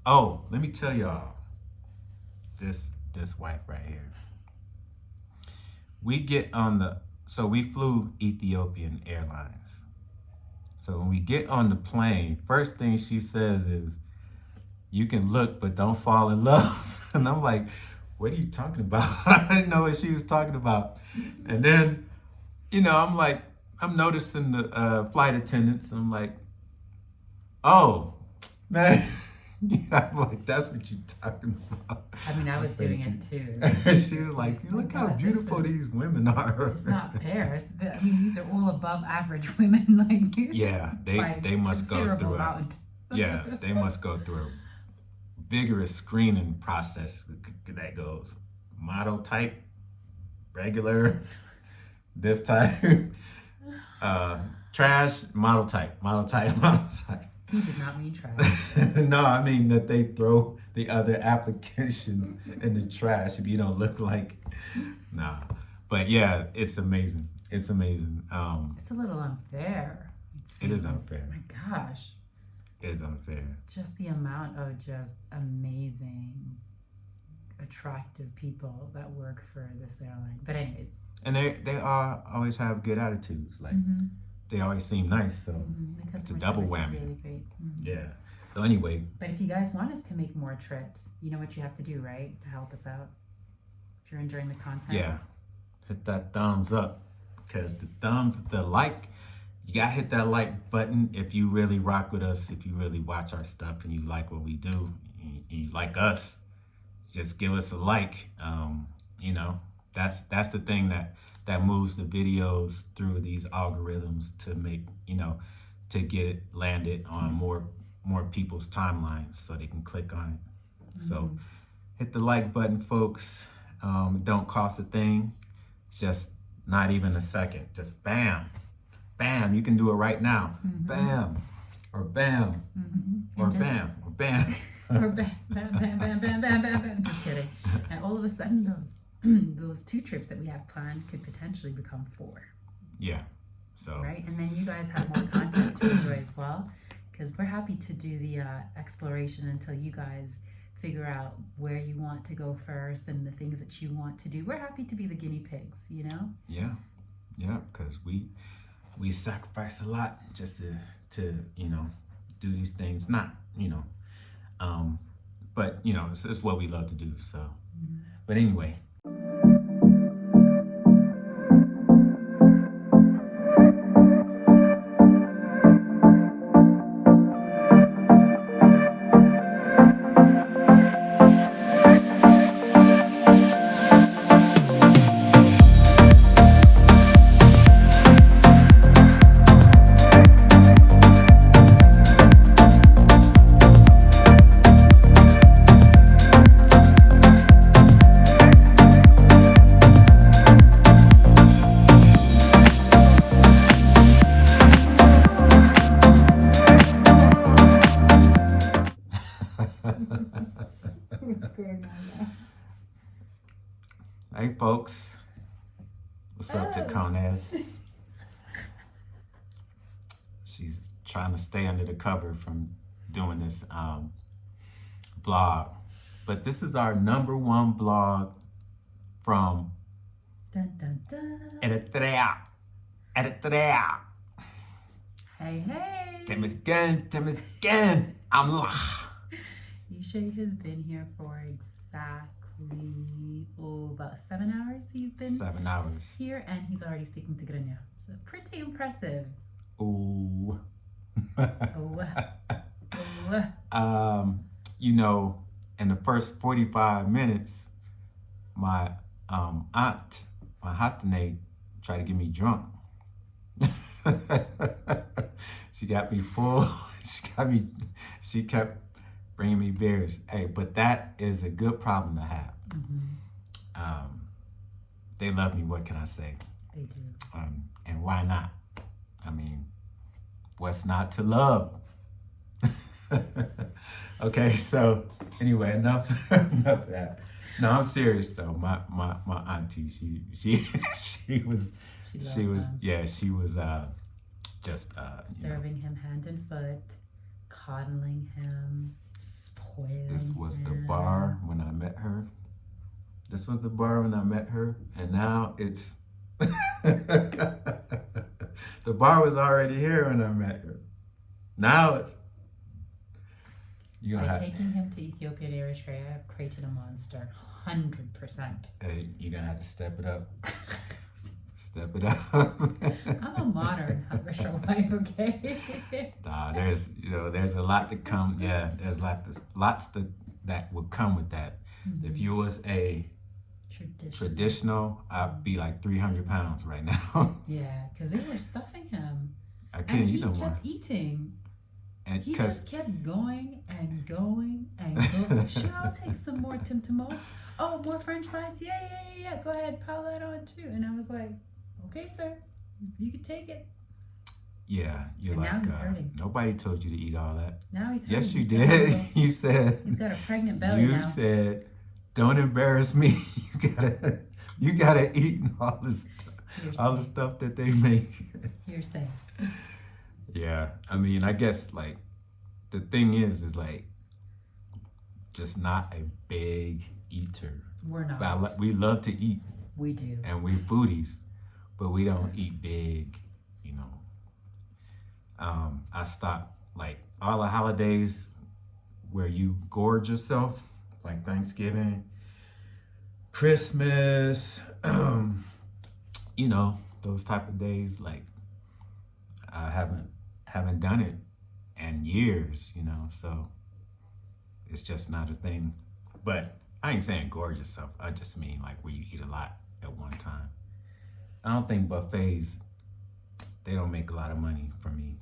Oh, let me tell y'all this wife right here. We get on so we flew Ethiopian Airlines. So when we get on the plane, first thing she says is, "You can look, but don't fall in love." And I'm like, "What are you talking about?" I didn't know what she was talking about. And then, I'm like, I'm noticing the flight attendants. I'm like, "Oh, man." Yeah, I'm like, "That's what you're talking about." I mean, I was doing it too. She was like, "Look how beautiful these women are." It's not fair. I mean, these are all above average women, like Yeah, they must go through they must go through a vigorous screening process that goes model type, regular, this type, trash, model type, model type, model type. He did not mean trash. No, I mean that they throw the other applications in the trash if you don't look like. Nah, but yeah, it's amazing. It's amazing. It's a little unfair. It is unfair. Oh my gosh. It is unfair. Just the amount of just amazing, attractive people that work for this airline. But anyways. And they all always have good attitudes. Like they always seem nice. So it's a double whammy. Really great. Yeah. So anyway. But if you guys want us to make more trips, you know what you have to do, right? To help us out. If you're enjoying the content. Yeah. Hit that thumbs up. Because the like, you gotta hit that like button if you really rock with us, if you really watch our stuff and you like what we do, and you like us, just give us a like. That's the thing that moves the videos through these algorithms to make, to get it landed on more people's timelines so they can click on it. So hit the like button, folks. Don't cost a thing. Just not even a second. Just bam. Bam. You can do it right now. Bam. Or bam. Or bam. Or bam. Or bam, bam, bam, bam, bam, bam, bam, bam. Just kidding. And all of a sudden those 2 trips that we have planned could potentially become 4. Yeah. So right. And then you guys have more content to enjoy as well. Because we're happy to do the exploration until you guys figure out where you want to go first and the things that you want to do. We're happy to be the guinea pigs, Yeah, because we sacrifice a lot just to do these things. Not but it's what we love to do. So, but anyway. Hey folks, what's up to Conez? She's trying to stay under the cover from doing this blog, but this is our #1 blog from Eritrea. Hey. Temizgen. Allah. Ishé has been here for exactly about 7 hours. He's been 7 hours here, and he's already speaking to Grania. So pretty impressive. Ooh. Ooh. In the first 45 minutes, my aunt, my hatane, tried to get me drunk. She got me full. She kept bringing me beers. Hey, but that is a good problem to have. They love me. What can I say? They do. And why not? I mean, what's not to love? Okay, so anyway, enough of that. No, I'm serious though. My auntie, she was just serving him hand and foot, coddling him, spoiling was the bar when I met her. This was the bar when I met her, and now it's the bar was already here when I met her. Now it's By taking him to Ethiopia and Eritrea, I've created a monster. 100%. Hey, you're gonna have to step it up. Step it up. I'm a modern Habesha wife, okay? Nah, there's a lot to come. Yeah, there's lots that would come with that. Mm-hmm. If you was a traditional, I'd be like 300 pounds right now. Yeah, because they were stuffing him. I couldn't eat no more. He kept eating. And he just kept going and going and going. Sure, I'll take some more Timtimo. Oh, more French fries? Yeah. Go ahead, pile that on too. And I was like, okay, sir, you can take it. Yeah, you're and like, now he's hurting. Nobody told you to eat all that. Now he's hurting. Yes, you did. You said. He's got a pregnant belly now. You said, don't embarrass me. You gotta eat all the stuff that they make. Hearsay. Yeah, I mean, I guess like the thing is like just not a big eater. We're not. But we love to eat. We do. And we're foodies, but we don't eat big, you know. I stopped like all the holidays where you gorge yourself, like Thanksgiving, Christmas, you know, those type of days. Like I haven't done it in years, you know, so it's just not a thing. But I ain't saying gorge yourself. I just mean like where you eat a lot at one time. I don't think buffets, they don't make a lot of money for me.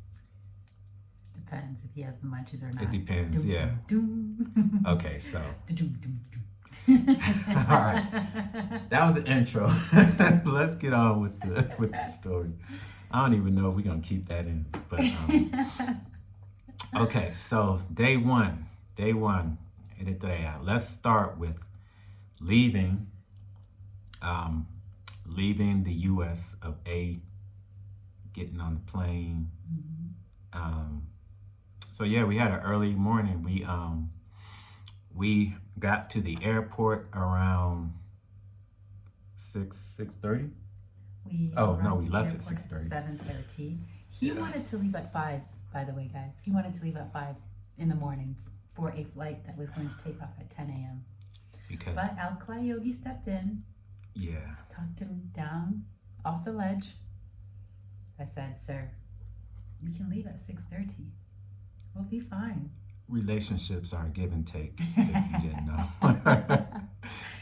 Depends if he has the munchies or not. It depends, yeah. Okay, so. All right, that was the intro. Let's get on with the story. I don't even know if we're gonna keep that in, but okay. So day one, Eritrea. Let's start with leaving the U.S. of A, getting on the plane. Mm-hmm. So yeah, we had an early morning. We got to the airport around 6:30. We left at 6:30. 7:30. He wanted to leave at 5. By the way, guys, he wanted to leave at 5 in the morning for a flight that was going to take off at 10 a.m. But Alkali Yogi stepped in. Yeah. Talked him down off the ledge. I said, "Sir, we can leave at 6:30. We'll be fine." Relationships are a give and take, if you didn't know.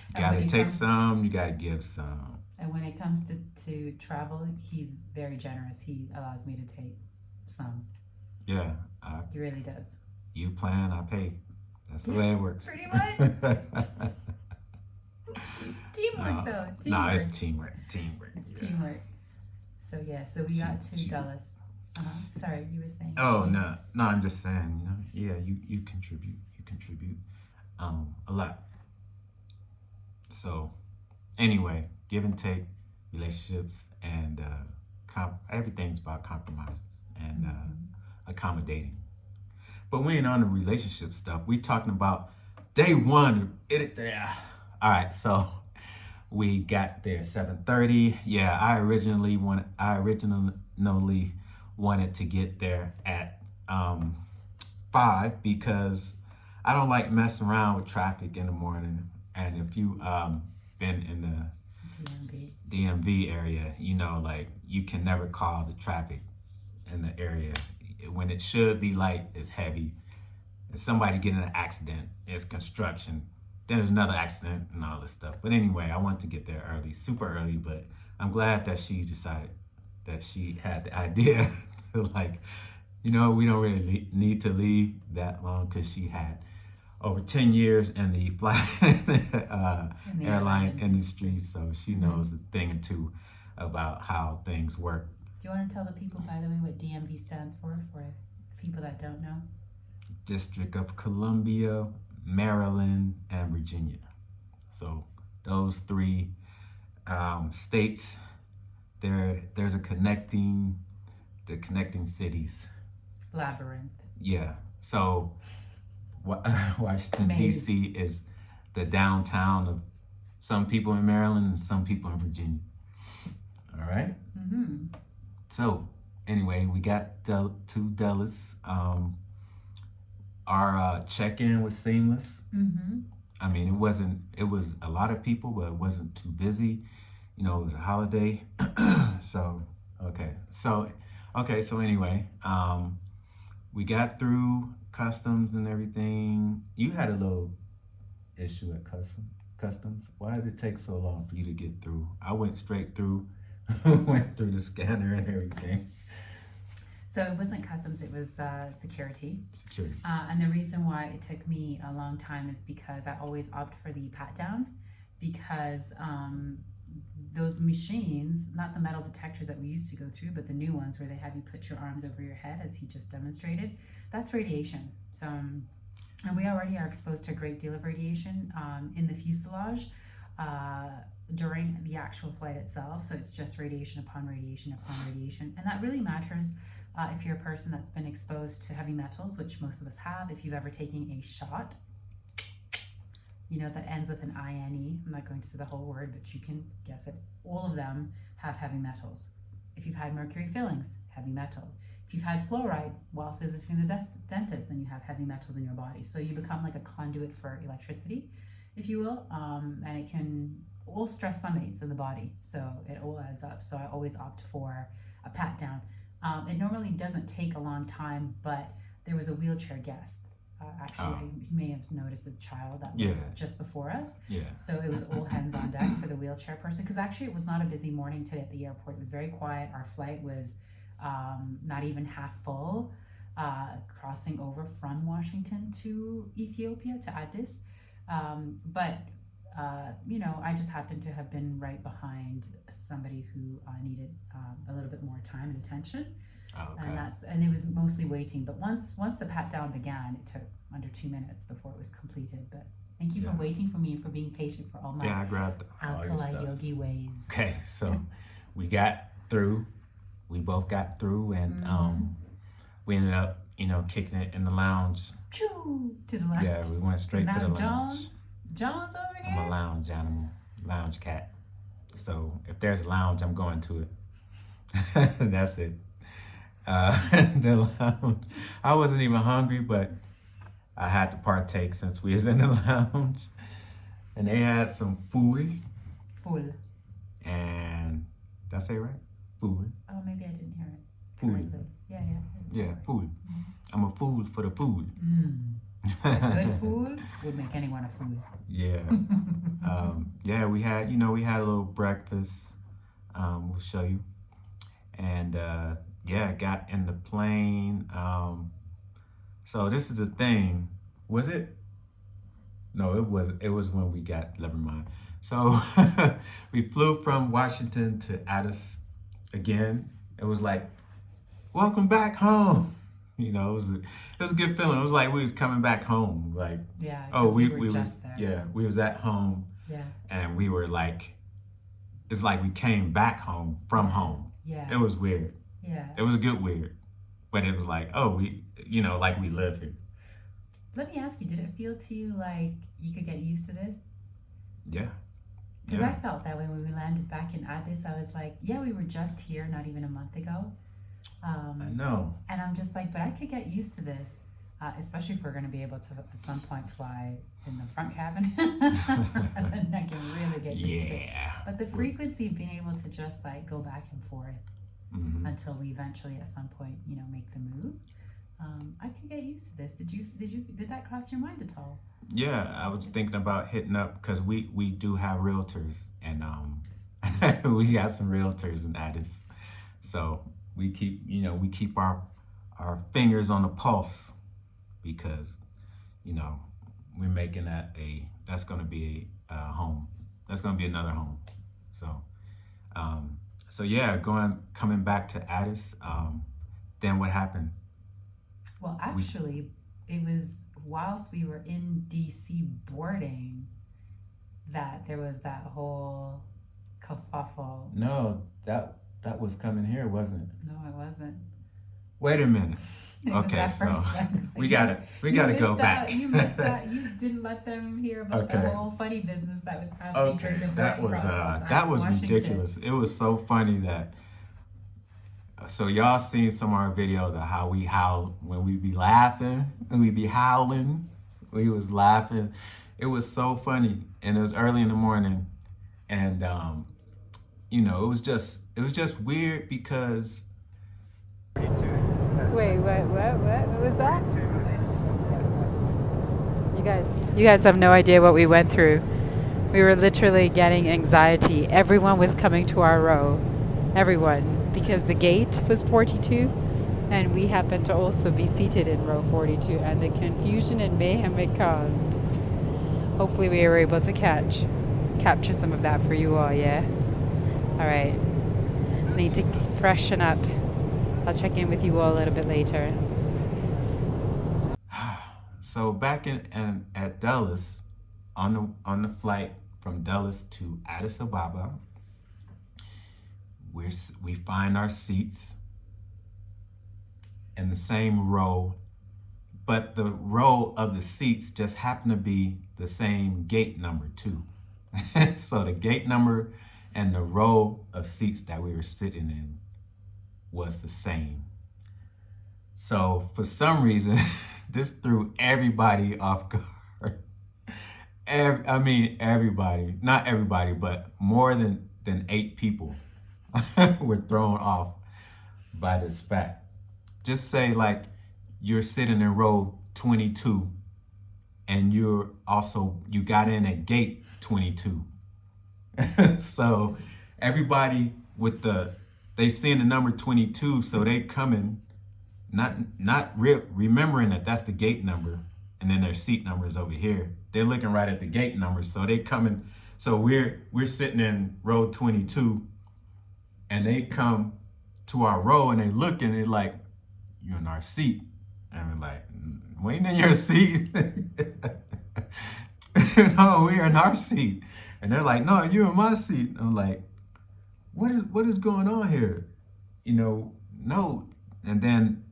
You gotta take some, you gotta give some. And when it comes to travel, he's very generous. He allows me to take some. Yeah. He really does. You plan, I pay. That's the way it works. Pretty much. Teamwork, though. Teamwork. No, it's teamwork. It's teamwork. So, yeah, we got to Dulles. Sorry, you were saying. Oh, no, I'm just saying, you know, yeah, you contribute a lot. So, anyway, give and take, relationships, and everything's about compromises and accommodating. But we ain't on the relationship stuff. We talking about day one. All right, so we got there 7:30. Yeah, I originally wanted to get there at 5 because I don't like messing around with traffic in the morning. And if you been in the DMV area, you know, like you can never call the traffic in the area. When it should be light, it's heavy. If somebody getting in an accident, it's construction. Then there's another accident and all this stuff. But anyway, I wanted to get there early, super early, but I'm glad that she decided that she had the idea to like, you know, we don't really need to leave that long because she had over 10 years in the airline industry, so she knows a thing or two about how things work. Do you want to tell the people, by the way, what DMV stands for people that don't know? District of Columbia, Maryland, and Virginia. So those three states, there's the connecting cities. Labyrinth. Yeah. So Washington, Maze. D.C. is the downtown of some people in Maryland and some people in Virginia. All right? Mm-hmm. So, anyway, we got to Dallas. Our check-in was seamless. Mm-hmm. I mean, it was a lot of people, but it wasn't too busy. You know, it was a holiday. So, so anyway, we got through customs and everything. You had a little issue at customs. Why did it take so long for you to get through? I went straight through, went through the scanner and everything. So it wasn't customs, it was security. Security. And the reason why it took me a long time is because I always opt for the pat down, because those machines, not the metal detectors that we used to go through, but the new ones where they have you put your arms over your head, as he just demonstrated, that's radiation. So, and we already are exposed to a great deal of radiation in the fuselage during the actual flight itself. So it's just radiation upon radiation upon radiation. And that really matters if you're a person that's been exposed to heavy metals, which most of us have. If you've ever taken a shot, you know, that ends with an INE. I'm not going to say the whole word, but you can guess it. All of them have heavy metals. If you've had mercury fillings, heavy metal. If you've had fluoride whilst visiting the dentist, then you have heavy metals in your body. So you become like a conduit for electricity, if you will, and it can all stress summates in the body. So it all adds up. So I always opt for a pat down. It normally doesn't take a long time, but there was a wheelchair guest. You may have noticed a child that was just before us. Yeah. So it was all hands on deck for the wheelchair person. Because actually, it was not a busy morning today at the airport. It was very quiet. Our flight was not even half full, crossing over from Washington to Ethiopia, to Addis. You know, I just happened to have been right behind somebody who needed a little bit more time and attention. Oh, okay. And it was mostly waiting. But once the pat down began, it took under 2 minutes before it was completed. But thank you for waiting for me and for being patient for all my I grabbed all your stuff. Alkali Yogi ways. Okay, so we got through. We both got through, and we ended up, you know, kicking it in the lounge. To the lounge. Yeah, we went straight to the lounge. John's over here. I'm a lounge animal, lounge cat. So if there's a lounge, I'm going to it. That's it. The lounge. I wasn't even hungry, but I had to partake since we was in the lounge. And they had some food. Full. And did I say it right? Food. Oh, maybe I didn't hear it. Food. Correctly. Yeah. Yeah, food. I'm a fool for the food. Good food would make anyone a fool. Yeah. Yeah, we had a little breakfast. We'll show you. And got in the plane. So this is the thing. Was it? No, it was when we got, never mind. So we flew from Washington to Addis again. It was like, welcome back home. You know, it was a good feeling. It was like we was coming back home. Like, we were just there. Yeah, we was at home. Yeah. And we were like, it's like we came back home from home. Yeah. It was weird. Yeah. It was a good weird. But it was like, we live here. Let me ask you, did it feel to you like you could get used to this? Yeah. Because I felt that way when we landed back in Addis. I was like, we were just here not even a month ago. I know. And I'm just like, but I could get used to this, especially if we're going to be able to at some point fly in the front cabin. And I can really get used to it. But the frequency of being able to just like go back and forth until we eventually at some point, you know, make the move. I could get used to this. Did that cross your mind at all? Yeah, I was thinking about hitting up because we do have realtors, and we got some realtors in Addis, so we keep our fingers on the pulse, because we're making that's going to be a home. That's going to be another home. So coming back to Addis. Then what happened? Well, actually, it was whilst we were in DC boarding that there was that whole kerfuffle. No, that was coming here, wasn't it? No, it wasn't. Wait a minute. It was Okay, that so first one. So we gotta go missed back. out. You missed out. You didn't let them hear about the Okay. whole funny business that was happening during Okay, the voting process that in was Washington. ridiculous. It was so funny that so y'all seen some of our videos of how we howl when we be laughing and we be howling. We was laughing. It was so funny, and it was early in the morning, and you know, it was just weird because. Wait, what was that? You guys have no idea what we went through. We were literally getting anxiety. Everyone was coming to our row. Everyone. Because the gate was 42 and we happened to also be seated in row 42 and the confusion and mayhem it caused. Hopefully we were able to capture some of that for you all, yeah? Alright. I need to freshen up. I'll check in with you all a little bit later. So back at Dallas, on the flight from Dallas to Addis Ababa, we find our seats in the same row, but the row of the seats just happen to be the same gate number too. So the gate number and the row of seats that we were sitting in was the same. So for some reason, this threw everybody off guard. Everybody, not everybody, but more than 8 people were thrown off by this fact. Just say like you're sitting in row 22 and you got in at gate 22. So everybody they seeing the number 22, so they coming, not remembering that that's the gate number, and then their seat number is over here. They're looking right at the gate number, so they coming. So we're sitting in row 22, and they come to our row and they look and they're like, "You're in our seat," and we're like, "We ain't in your seat." No, we're in our seat, and they're like, "No, you're in my seat." I'm like, what is going on here? No. And then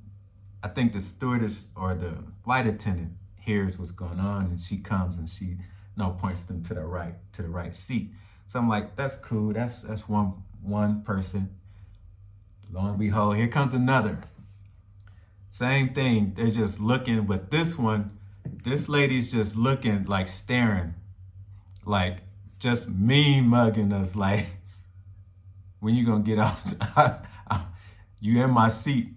I think the stewardess or the flight attendant hears what's going on, and she comes and she points them to the right seat. So I'm like, that's cool. That's one person. Lo and behold, here comes another. Same thing. They're just looking, but this lady's just looking, like staring, like just mean mugging us, like, when you gonna get out? You in my seat.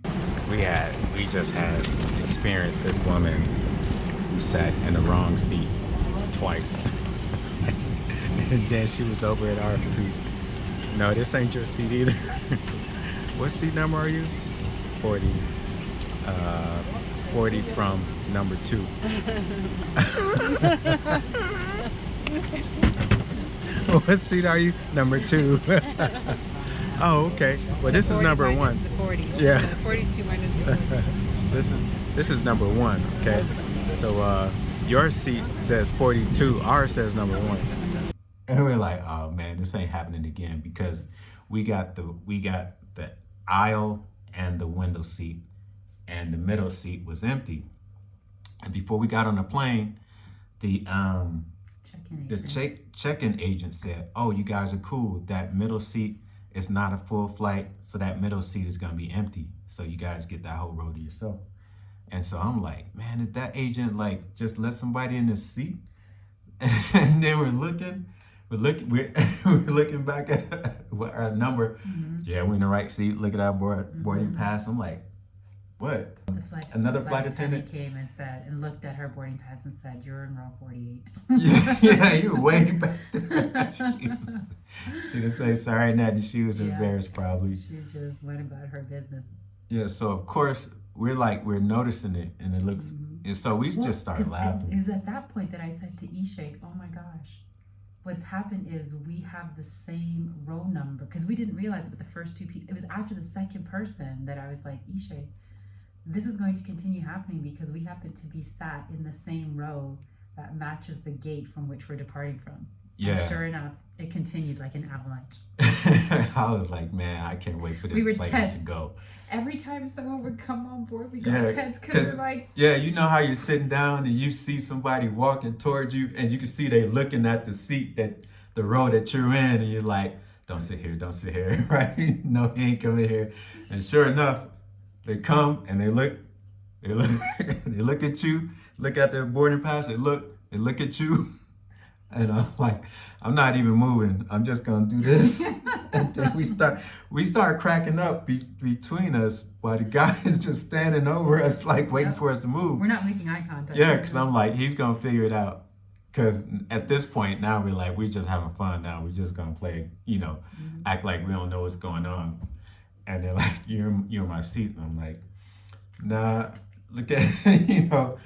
We just had experienced this woman who sat in the wrong seat twice. And then she was over at our seat. No, this ain't your seat either. What seat number are you? 40. 40 from number 2. What seat are you? Number 2. Oh, okay. Well, this is number 1. The 40. Yeah. The 42 minus the 40. This is number 1. Okay. So your seat says 42. Ours says number 1. And we're like, oh man, this ain't happening again, because we got the aisle and the window seat, and the middle seat was empty. And before we got on the plane, the check-in agent said, "Oh, you guys are cool. That middle seat is not a full flight, so that middle seat is gonna be empty. So you guys get that whole row to yourself." And so I'm like, man, did that agent like just let somebody in this seat? And then we're looking back at our number. Mm-hmm. Yeah, we're in the right seat. Look at our boarding pass. I'm like, what? Another flight attendant came and said, and looked at her boarding pass and said, "You're in row 48." Yeah, you were way back there. She didn't say sorry, nothing. She was embarrassed probably. She just went about her business. Yeah, so of course we're noticing it, and it looks. Mm-hmm. And so we just started laughing. It was at that point that I said to Ishé, "Oh my gosh, what's happened is we have the same row number," because we didn't realize it with the first 2 people. It was after the second person that I was like, "Ishé, this is going to continue happening because we happen to be sat in the same row that matches the gate from which we're departing from." Yeah. And sure enough, it continued like an avalanche. I was like, man, I can't wait for this We were plane tense. to go. Every time someone would come on board, we got Yeah, tense because we're like, yeah, you know how you're sitting down and you see somebody walking towards you, and you can see they looking at the seat that the row that you're in, and you're like, don't sit here, right? No, he ain't coming here. And sure enough, they come and they look, they look at you, look at their boarding pass, they look at you, and I'm like, I'm not even moving. I'm just gonna do this. And then we start cracking up between us while the guy is just standing over us, like waiting Yep. for us to move. we're not making eye contact. Yeah, We're because just- I'm like, he's gonna figure it out. Because at this point now we're like, we're just having fun now. We're just gonna play, act like we don't know what's going on. And they're like, you're in my seat. And I'm like, nah, look at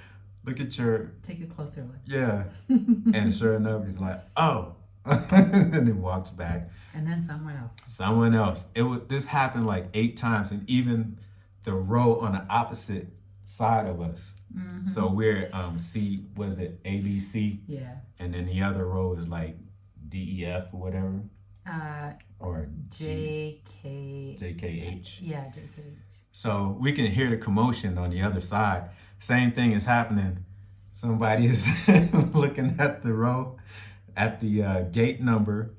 look at your take a closer look. yeah. And sure enough, he's like, oh. And he walks back. And then someone else. Someone else. This happened like 8 times, and even the row on the opposite side of us. Mm-hmm. So we're C, was it ABC? Yeah. And then the other row is like DEF or whatever. Or JK. JKH. Yeah, JK. So we can hear the commotion on the other side. Same thing is happening. Somebody is looking at the row, at the gate number,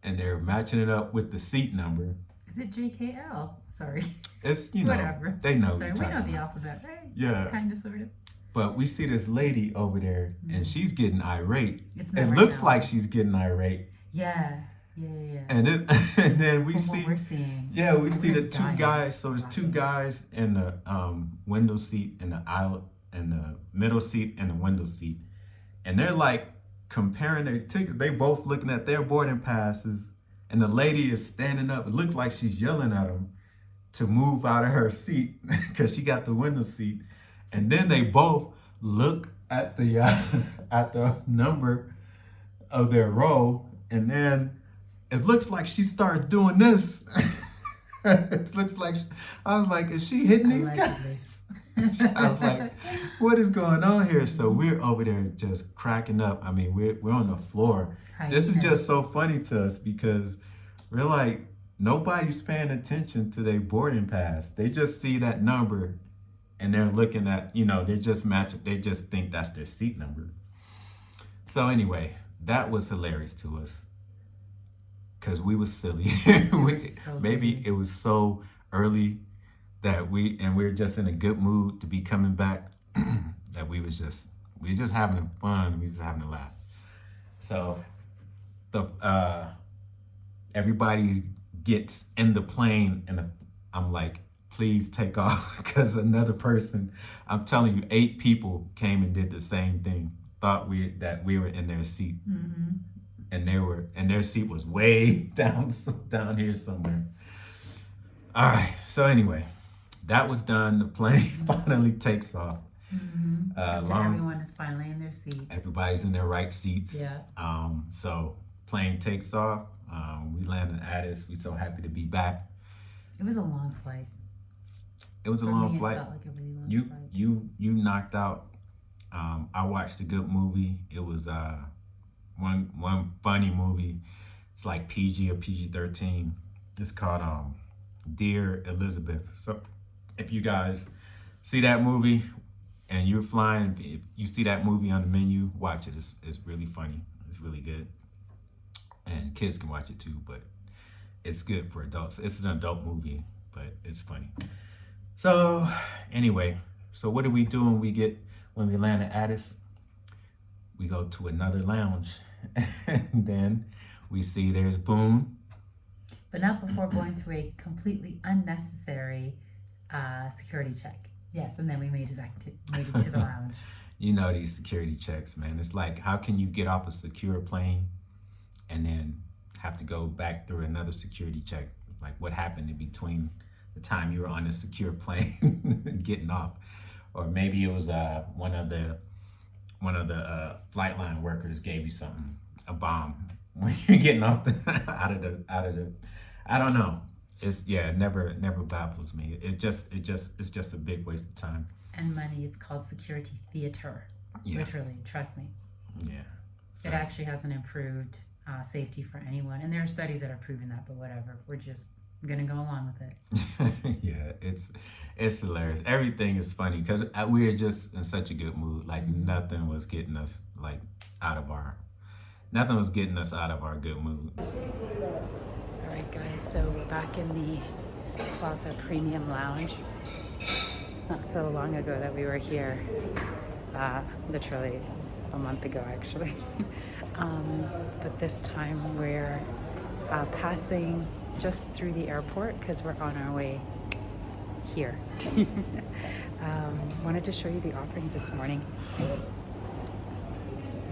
and they're matching it up with the seat number. Is it JKL? Sorry. It's, whatever. they know. Sorry, we know the alphabet, right? Yeah. Kind of, sort of. But we see this lady over there, and she's getting irate. It's It not right looks now. like she's getting irate. Yeah. And then we From see, what we're seeing. yeah, we see we're the 2 dying. guys. So there's 2 guys in the window seat and the aisle, and the middle seat and the window seat, and they're like comparing their tickets. They both looking at their boarding passes, and the lady is standing up. It looked like she's yelling at them to move out of her seat because she got the window seat. And then they both look at the at the number of their row, and then it looks like she started doing this. It looks like I was like, is she hitting these Allegedly. guys? I was like, what is going on here? So we're over there just cracking up. I mean, we're on the floor. This is Hyenas. just so funny to us because we're like, nobody's paying attention to their boarding pass. They just see that number and they're looking at, they're just matching. They just think that's their seat number. So anyway, that was hilarious to us because we was silly. Maybe it was so early that we're just in a good mood to be coming back that we was just having fun. We was just having a laugh. So everybody gets in the plane, and I'm like, please take off, because another person, I'm telling you, 8 people came and did the same thing. Thought that we were in their seat, and their seat was way down here somewhere. All right. So anyway, that was done. The plane finally takes off. After everyone is finally in their seats. Everybody's in their right seats. Yeah. So plane takes off. We land in Addis. We're so happy to be back. It was a long flight. It was a For long me, flight. It felt like a really long flight. You knocked out. I watched a good movie. It was one funny movie. It's like PG or PG-13. It's called Dear Elizabeth. So if you guys see that movie and you're flying, if you see that movie on the menu, watch it. It's really funny. It's really good. And kids can watch it too, but it's good for adults. It's an adult movie, but it's funny. So anyway, so what do we do when we land at Addis? We go to another lounge, and then we see there's Boone. But not before going through a completely unnecessary security check. Yes, and then we made it to the lounge. You know these security checks, man. It's like, how can you get off a secure plane and then have to go back through another security check? Like, what happened in between the time you were on a secure plane getting off? Or maybe it was one of the flight line workers gave you something, a bomb, when you're getting off out of the. I don't know. It never baffles me. It's just a big waste of time. And money. It's called security theater. Yeah. Literally, trust me. Yeah. So, It actually hasn't improved safety for anyone. And there are studies that have proven that, but whatever. We're just gonna go along with it. Yeah, it's hilarious. Everything is funny because we were just in such a good mood. Like nothing was getting us like out of our good mood. All right, guys. So we're back in the Plaza Premium Lounge. It's not so long ago that we were here. Literally, it was a month ago, actually. But this time we're passing just through the airport because we're on our way here. Wanted to show you the offerings this morning.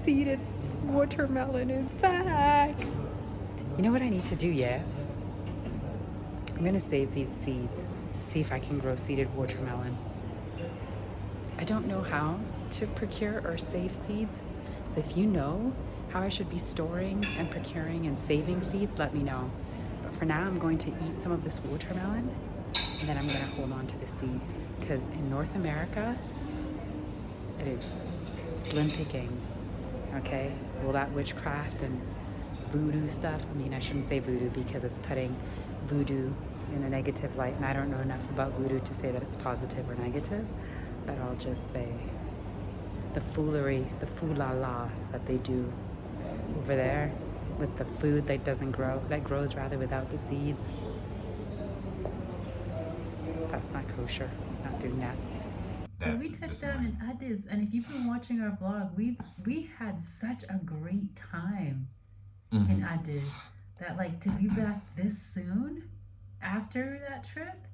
Seeded watermelon is back. You know what I need to do, yeah? I'm gonna save these seeds, see if I can grow seeded watermelon. I don't know how to procure or save seeds, so if you know how I should be storing and procuring and saving seeds, let me know. But for now, I'm going to eat some of this watermelon, and then I'm gonna hold on to the seeds, because in North America, it is slim pickings, okay? All that witchcraft and voodoo stuff. I mean, I shouldn't say voodoo because it's putting voodoo in a negative light, and I don't know enough about voodoo to say that it's positive or negative, but I'll just say the foolery, the foo-la-la that they do over there with the food that doesn't grow, that grows rather without the seeds. That's not kosher. Not doing that. Well, we touched down in Addis, and if you've been watching our vlog, we had such a great time in Addis that, like, to be back this soon after that trip,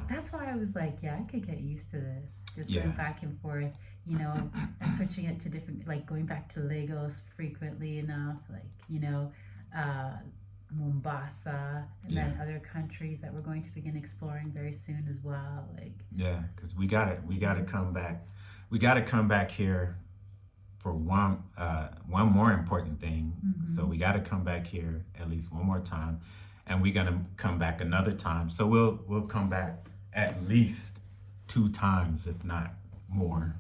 that's why I was like, yeah, I could get used to this. Just going back and forth, you know, and switching it to different, like going back to Lagos frequently enough, like, you know, Mombasa, and then other countries that we're going to begin exploring very soon as well. Like, because we gotta come back. We gotta come back here for one more important thing. So we gotta come back here at least one more time, and we're gonna come back another time. So we'll come back at least 2 times, if not more.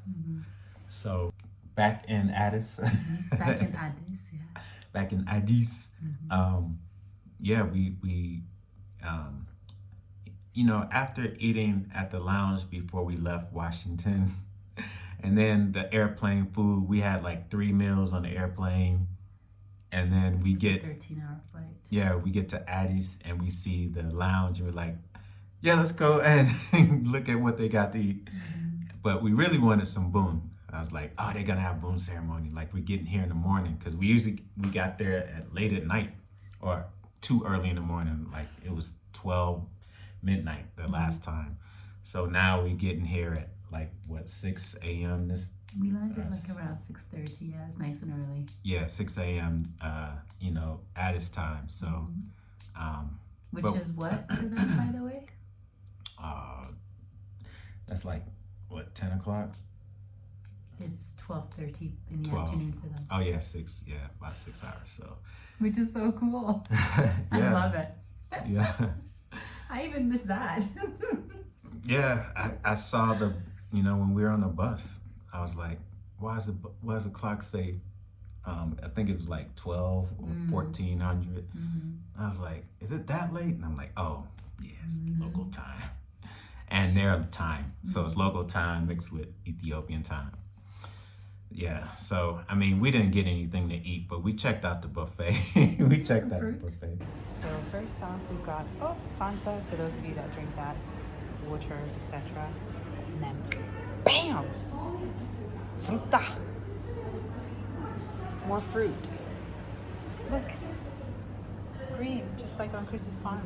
So back in Addis. Back in Addis, yeah. Back in Addis. We you know, after eating at the lounge before we left Washington, and then the airplane food, we had like 3 meals on the airplane, and then we get a 13-hour flight. Yeah, we get to Addis and we see the lounge, and we're like, yeah, let's go and look at what they got to eat. But we really wanted some boon. I was like, oh, they're gonna have boon ceremony. Like, we're getting here in the morning, because we got there at late at night or too early in the morning. Like, it was 12 midnight the last time. So now we getting here at like what, 6 a.m. We landed like around 6:30. Yeah, it's nice and early. Yeah, 6 a.m. You know, Addis time. So which is what for them, by the way? That's like what, 10 o'clock? It's 12:30 in the afternoon for them. Oh yeah, 6. Yeah, about 6 hours. So, which is so cool. I love it. Yeah. I even missed that. Yeah, I saw you know, when we were on the bus, I was like, why does the clock say, I think it was like 12 or 1400. I was like, is it that late? And I'm like, oh, yeah, it's local time. And their time. So it's local time mixed with Ethiopian time. Yeah, so, I mean, we didn't get anything to eat, but we checked out the buffet. The buffet. So first off, we've got, Fanta, for those of you that drink that, water, etc. And then, bam! Fruta! More fruit. Look. Green, just like on Chris's farm.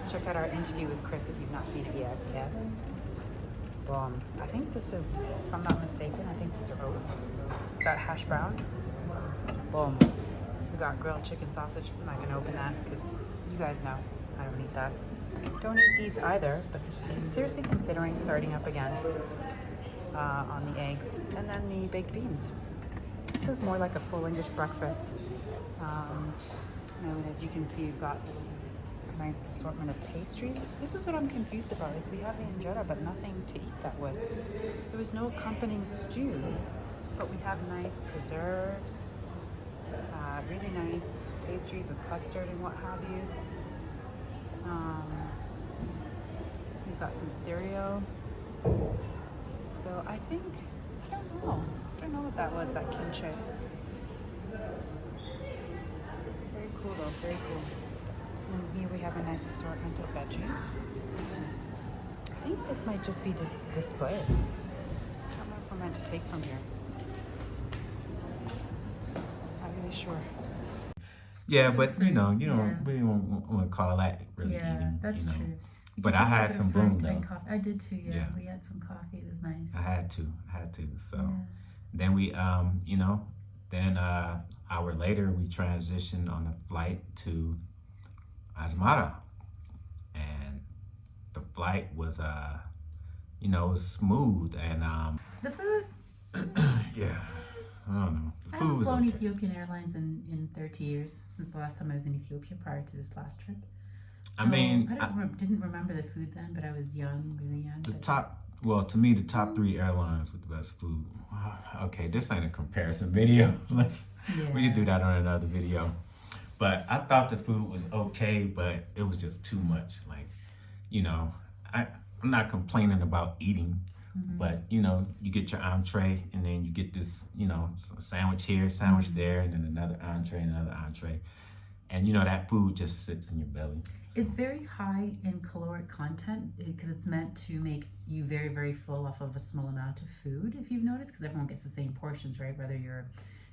Check out our interview with Chris if you've not seen it yet. Yeah. Boom. I think this is, if I'm not mistaken, I think these are oats. Got hash brown. Boom. We got grilled chicken sausage. I'm not gonna open that because you guys know I don't eat that. Don't eat these either, but seriously considering starting up again on the eggs. And then the baked beans. This is more like a full English breakfast. And as you can see, you've got a nice assortment of pastries. This is what I'm confused about, is we have the injera, but nothing to eat that with. There was no accompanying stew, but we have nice preserves. Really nice pastries with custard and what have you. We've got some cereal. So I think, I don't know what that was, that kimchi. Very cool though, very cool. And here we have a nice assortment of veggies. I think this might just be display. I don't know if we're meant to take from here. Not really sure. Yeah, but fruit, we don't yeah. want to call that really Yeah, eating. that's true. You But just I need a had bit of some fruit boom and though. coffee. I did too. Yeah, Yeah. we had some coffee. It was nice. I had to. So Yeah. then we then hour later we transitioned on a flight to Asmara, and the flight was it was smooth and The food. yeah, I don't know. The I food haven't was flown okay. Ethiopian Airlines in 30 years since the last time I was in Ethiopia prior to this last trip. So I mean, didn't remember the food then, but I was young, really young. the But top, well, to me, the top 3 airlines with the best food. Okay, this ain't a comparison video. We can do that on another video. But I thought the food was okay, but it was just too much. Like, I'm not complaining about eating, but you get your entree and then you get this, sandwich here, sandwich there, and then another entree, and that food just sits in your belly. It's very high in caloric content because it's meant to make you very, very full off of a small amount of food, if you've noticed, because everyone gets the same portions, right? Whether you're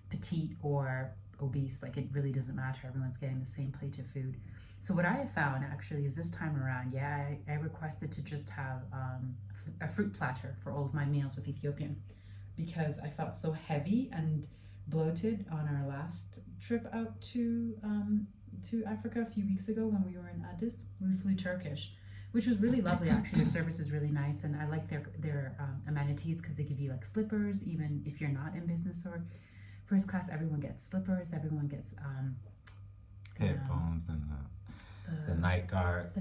petite or obese, like it really doesn't matter. Everyone's getting the same plate of food. So what I have found actually is this time around, I requested to just have a fruit platter for all of my meals with Ethiopian because I felt so heavy and bloated on our last trip out to Africa a few weeks ago when we were in Addis. We flew Turkish, which was really lovely actually. The service is really nice, and I like their amenities because they give you like slippers even if you're not in business or first class. Everyone gets slippers. Everyone gets Headphones and the night guard,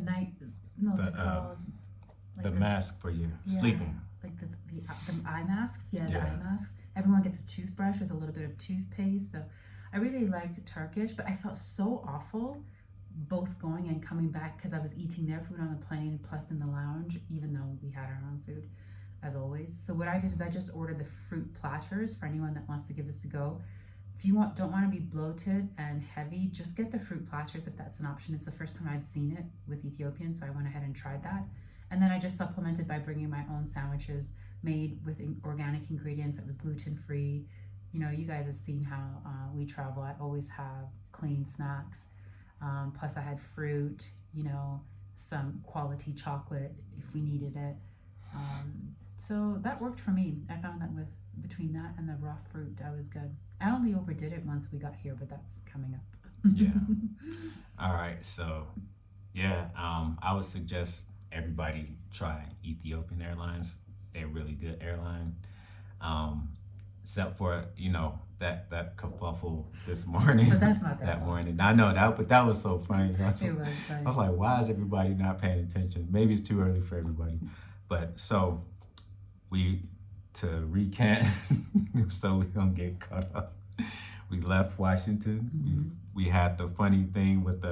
the mask for your sleeping. Like the eye masks, the eye masks. Everyone gets a toothbrush with a little bit of toothpaste. So I really liked Turkish, but I felt so awful both going and coming back because I was eating their food on the plane plus in the lounge, even though we had our own food as always. So what I did is I just ordered the fruit platters for anyone that wants to give this a go. If you don't want to be bloated and heavy, just get the fruit platters if that's an option. It's the first time I'd seen it with Ethiopian, so I went ahead and tried that. And then I just supplemented by bringing my own sandwiches made with organic ingredients that was gluten-free. You guys have seen how we travel. I always have clean snacks. Plus I had fruit, some quality chocolate if we needed it. So that worked for me. I found that between that and the raw fruit, I was good. I only overdid it once we got here, but that's coming up. Yeah. All right. So, I would suggest everybody try Ethiopian Airlines. They're a really good airline. Except for that kerfuffle this morning. But that's not that morning. I know that, but that was so funny. It was funny. I was like, why is everybody not paying attention? Maybe it's too early for everybody. But so to recant, so we don't get caught up. We left Washington. We had the funny thing with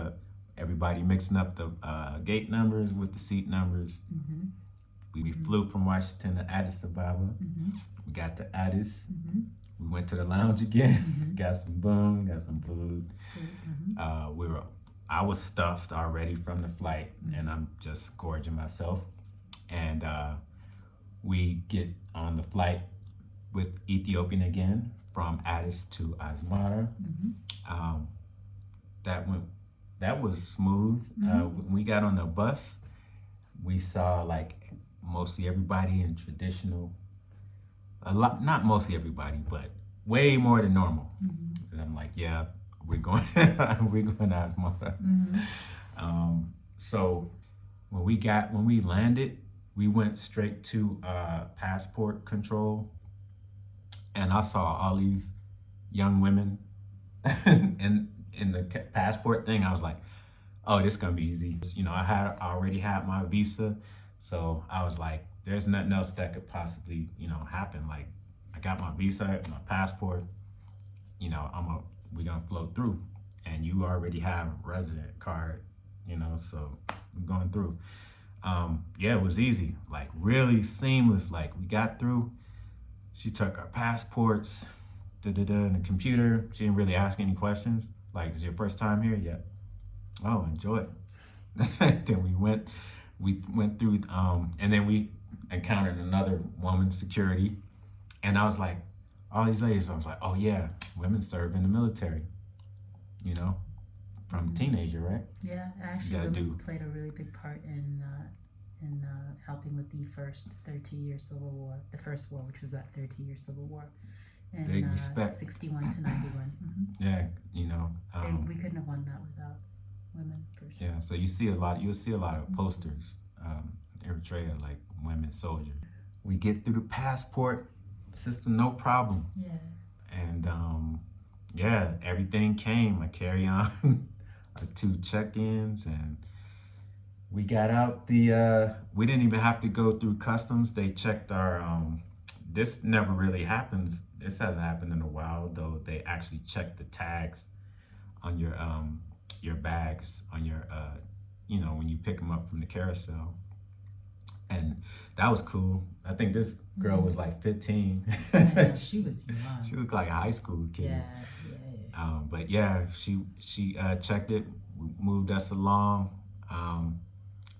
everybody mixing up the gate numbers with the seat numbers. We flew from Washington to Addis Ababa. We got to Addis. We went to the lounge again. Got some boom, got some food. I was stuffed already from the flight, and I'm just gorging myself. And we get on the flight with Ethiopian again from Addis to Asmara. That was smooth. When we got on the bus, we saw like mostly everybody in traditional. Not mostly everybody, but way more than normal. And I'm like, yeah, we're going to Asmara. So when we landed, we went straight to passport control, and I saw all these young women in the passport thing. I was like, oh, this is gonna be easy. I already had my visa, so I was like, there's nothing else that could possibly happen. Like, I got my visa, my passport. I'm gonna we're gonna float through, and you already have a resident card, so we're going through. Yeah, it was easy, like really seamless. Like we got through. She took our passports, in the computer. She didn't really ask any questions. Like, is your first time here? Yeah. Oh, enjoy it. Then we went through, and then we encountered another woman security, and I was like, all these ladies. I was like, oh yeah, women serve in the military, from teenager, right? Yeah, actually, women played a really big part in helping with the first 30-year Civil War, the first war, which was that 30-year Civil War, in Big respect. 61 to 91. Yeah, we couldn't have won that without women, for sure. Yeah, so you'll see a lot of posters, Eritrea, like women soldiers. We get through the passport system, no problem. Yeah. And yeah, everything came. I carry on our 2 check-ins, and we got out we didn't even have to go through customs. They checked our, this never really happens. This hasn't happened in a while, though. They actually checked the tags on your bags, on your, when you pick them up from the carousel. And that was cool. I think this girl was like 15. Yeah, she was young. She looked like a high school kid. Yeah. But yeah, she checked it, moved us along.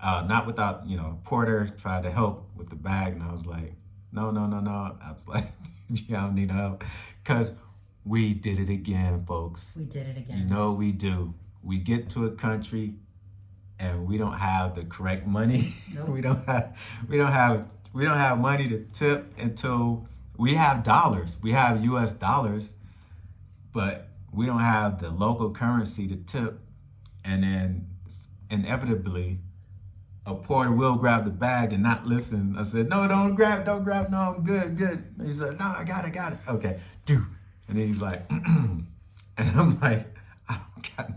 Not without, Porter tried to help with the bag, and I was like, no. I was like, you don't need help, because we did it again, folks. We did it again. You know we do. We get to a country, and we don't have the correct money. Nope. we don't have money to tip until we have dollars. We have U.S. dollars, but we don't have the local currency to tip. And then inevitably, a porter will grab the bag and not listen. I said, no, don't grab. No, I'm good. And he's like, no, I got it. Okay, do. And then he's like, and I'm like, I don't got no.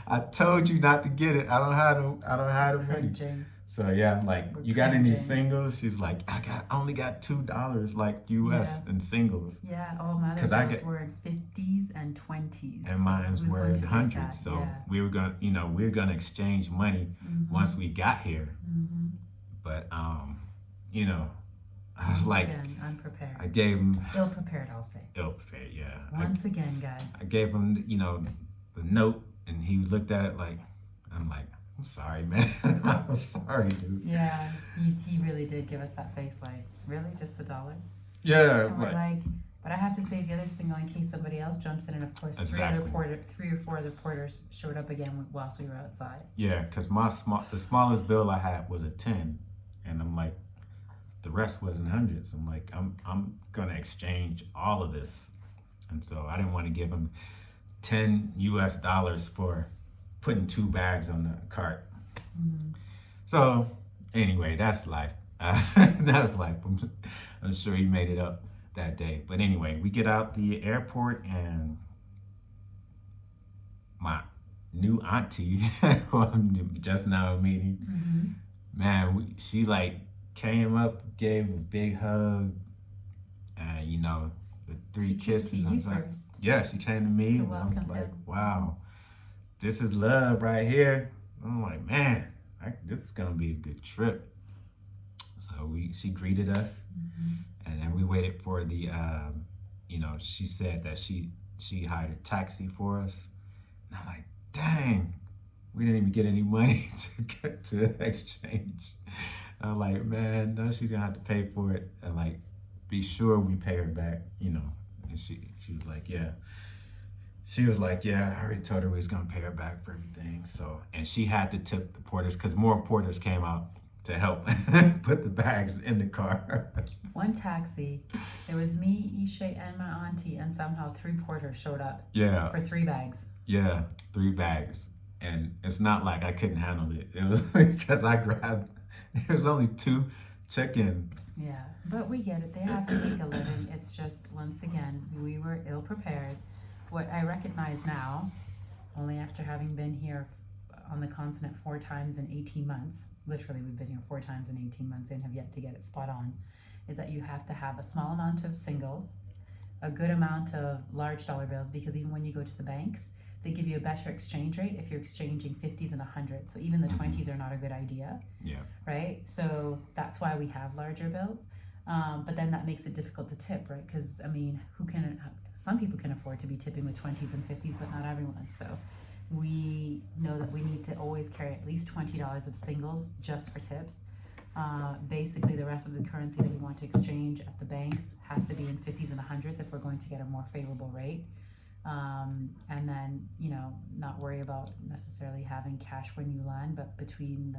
I told you not to get it. I don't have the money. So yeah, I'm like, you got any singles? She's like, I only got $2, like US in singles. Yeah, all my other girls were in 50s and 20s. And mine's were in hundreds. So we were gonna exchange money once we got here. But I was like, unprepared. I gave him ill-prepared, I'll say. Ill-prepared, yeah. Once again, guys. I gave him, the note, and he looked at it like, I'm like, I'm sorry, man. I'm sorry, dude. Yeah, he really did give us that face, like, really, just $1? Yeah. And we're like, but I have to say the other single in case somebody else jumps in, and of course, 3 or 4 other porters showed up again whilst we were outside. Yeah, because the smallest bill I had was a 10, and I'm like, the rest was in hundreds. I'm like, I'm gonna exchange all of this, and so I didn't want to give him $10 US for putting 2 bags on the cart. So anyway, that's life. That's life. I'm sure he made it up that day. But anyway, we get out the airport, and my new auntie, who I'm just now meeting, man, she like came up, gave a big hug, and the 3 kisses. I was like, yeah, she came to me, and I was like, wow, this is love right here. I'm like, man, this is gonna be a good trip. So she greeted us, and then we waited for the, she said that she hired a taxi for us, and I'm like, dang, we didn't even get any money to get to the exchange. I'm like, man, no, she's gonna have to pay for it, and like, be sure we pay her back, And she was like, yeah. She was like, yeah, I already told her we was gonna pay her back for everything. So, and she had to tip the porters, because more porters came out to help put the bags in the car. One taxi, it was me, Ishé, and my auntie, and somehow 3 porters showed up. Yeah. For 3 bags. Yeah, 3 bags. And it's not like I couldn't handle it. It was because there was only 2 check-in. Yeah, but we get it. They have to make a living. It's just, once again, we were ill-prepared. What I recognize now, only after having been here on the continent 4 times in 18 months, literally we've been here 4 times in 18 months and have yet to get it spot on, is that you have to have a small amount of singles, a good amount of large dollar bills, because even when you go to the banks, they give you a better exchange rate if you're exchanging 50s and 100s. So even the 20s are not a good idea. Yeah. Right? So that's why we have larger bills. But then that makes it difficult to tip, right? Because, I mean, some people can afford to be tipping with 20s and 50s, but not everyone. So we know that we need to always carry at least $20 of singles just for tips. Basically, the rest of the currency that we want to exchange at the banks has to be in 50s and 100s if we're going to get a more favorable rate. And then, not worry about necessarily having cash when you land, but between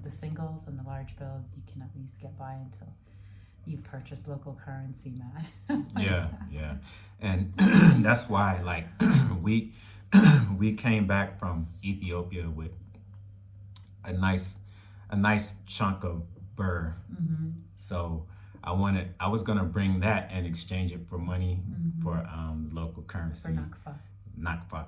the singles and the large bills, you can at least get by until you've purchased local currency, man. Yeah. And that's why, like, we came back from Ethiopia with a nice chunk of birr. Mm-hmm. So I was gonna bring that and exchange it for money for local currency. For Nakfa.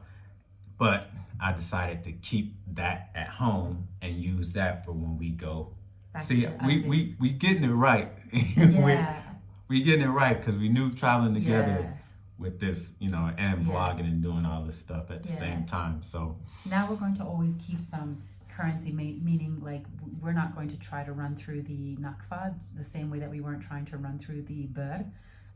But I decided to keep that at home and use that for when we go. Back See, to we getting it right. Yeah. we getting it right because we knew traveling together Yeah. with this, and vlogging and doing all this stuff at the Yeah. same time. So Now we're going to always keep some currency, meaning like we're not going to try to run through the nakfa the same way that we weren't trying to run through the birr,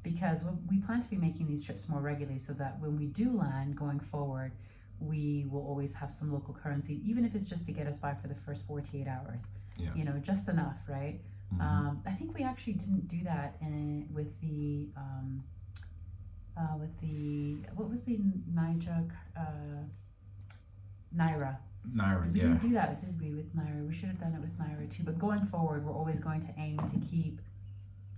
because we plan to be making these trips more regularly so that when we do land going forward, we will always have some local currency, even if it's just to get us by for the first 48 hours. Yeah. Just enough, right? I think we actually didn't do that with the what was the Naira. Naira, We yeah. didn't do that, did we, with Naira? We should have done it with Naira too. But going forward, we're always going to aim to keep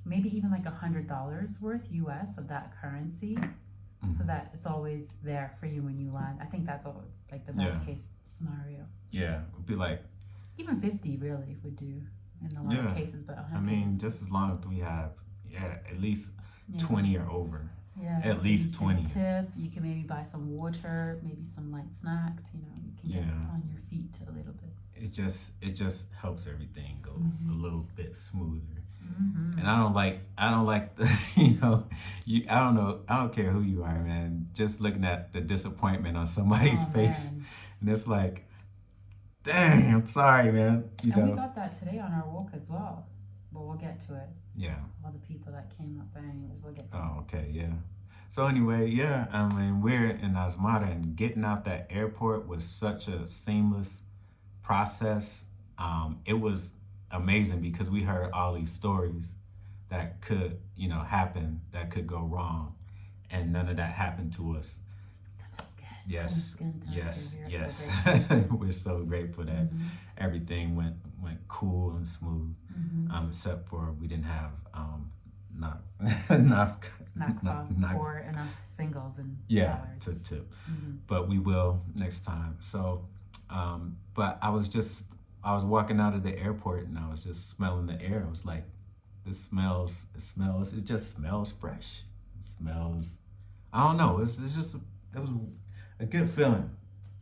maybe even like $100 worth US of that currency, so that it's always there for you when you land. I think that's like the best case scenario. Yeah, it'd be like Even 50 really would do in a lot of cases, but 100. I mean, just as long as we have at least 20 or over. Yeah, at so least you 20. can tip. You can maybe buy some water, maybe some light snacks. You can get on your feet a little bit. It just helps everything go a little bit smoother. And I don't like the, I don't care who you are, man. Just looking at the disappointment on somebody's face, and it's like, dang, I'm sorry, man. We got that today on our walk as well, but we'll get to it. Yeah. All the people that came up, but anyways, we'll get to it. Oh, okay, yeah. So anyway, yeah, I mean, we're in Asmara, and getting out that airport was such a seamless process. It was amazing because we heard all these stories that could, happen, that could go wrong, and none of that happened to us. Yes. We're so grateful that everything went cool and smooth. Except for we didn't have enough or enough singles and dollars to tip. But we will next time. So but I was walking out of the airport and I was just smelling the air. I was like, it just smells fresh. It smells, I don't know, it was a good feeling.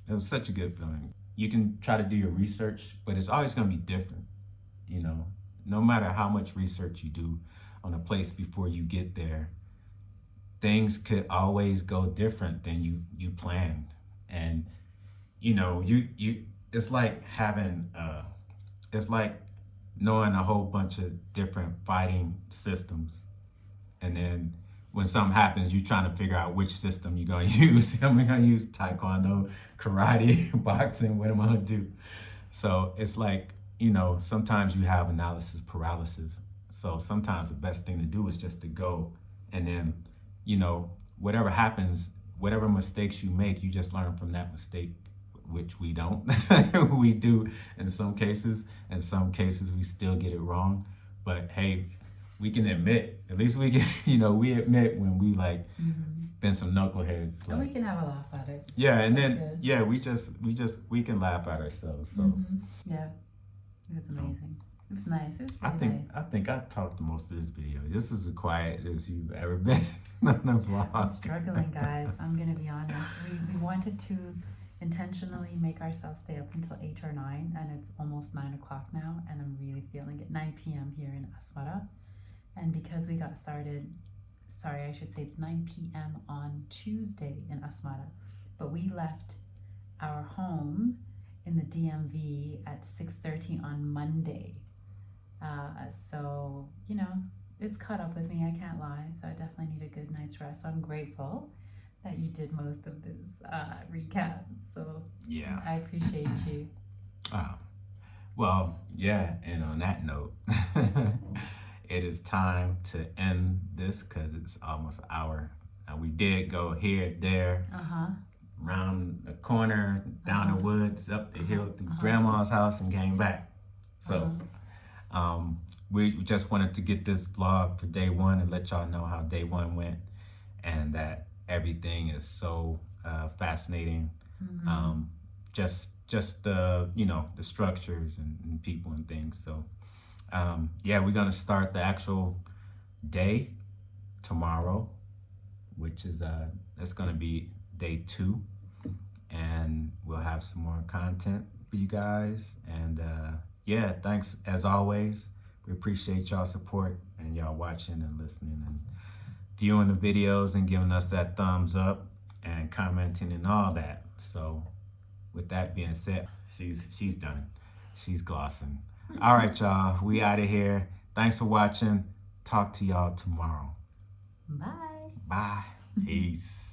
It was such a good feeling. You can try to do your research, but it's always going to be different. No matter how much research you do on a place before you get there, things could always go different than you planned. And it's like it's like knowing a whole bunch of different fighting systems, and then when something happens, you're trying to figure out which system you're going to use. Am I going to use Taekwondo, karate, boxing? What am I going to do? So it's like, sometimes you have analysis paralysis. So sometimes the best thing to do is just to go, and then, whatever happens, whatever mistakes you make, you just learn from that mistake, which we don't. We do in some cases. In some cases, we still get it wrong. But hey, we can admit, at least we can, we admit when we been some knuckleheads. And we can have a laugh at it. Yeah, and then we can laugh at ourselves. So yeah, it was amazing. It was nice. It was really nice. I think I talked most of this video. This is as quiet as you've ever been on a vlog. I'm struggling, guys. I'm gonna be honest. We wanted to intentionally make ourselves stay up until 8 or 9, and it's almost 9 o'clock now, and I'm really feeling it. 9 p.m. here in Asmara. And because we got started sorry, I should say it's 9 p.m. on Tuesday in Asmara. But we left our home in the DMV at 6:30 on Monday. So, you know, it's caught up with me, I can't lie. So I definitely need a good night's rest. So I'm grateful that you did most of this recap. So Yeah. I appreciate you. Well, yeah, and on that note, it is time to end this because it's almost an hour. We did go here, there, around the corner, down the woods, up the hill, through grandma's house, and came back. So we just wanted to get this vlog for day one and let y'all know how day one went, and that everything is so fascinating. Just you know, the structures and people and things. So yeah, we're gonna start the actual day tomorrow, which is it's gonna be day 2, and we'll have some more content for you guys. And yeah, thanks as always. We appreciate y'all support and y'all watching and listening and viewing the videos and giving us that thumbs up and commenting and all that. So with that being said, she's done. She's glossing. All right, y'all. We out of here. Thanks for watching. Talk to y'all tomorrow. Bye. Bye. Peace.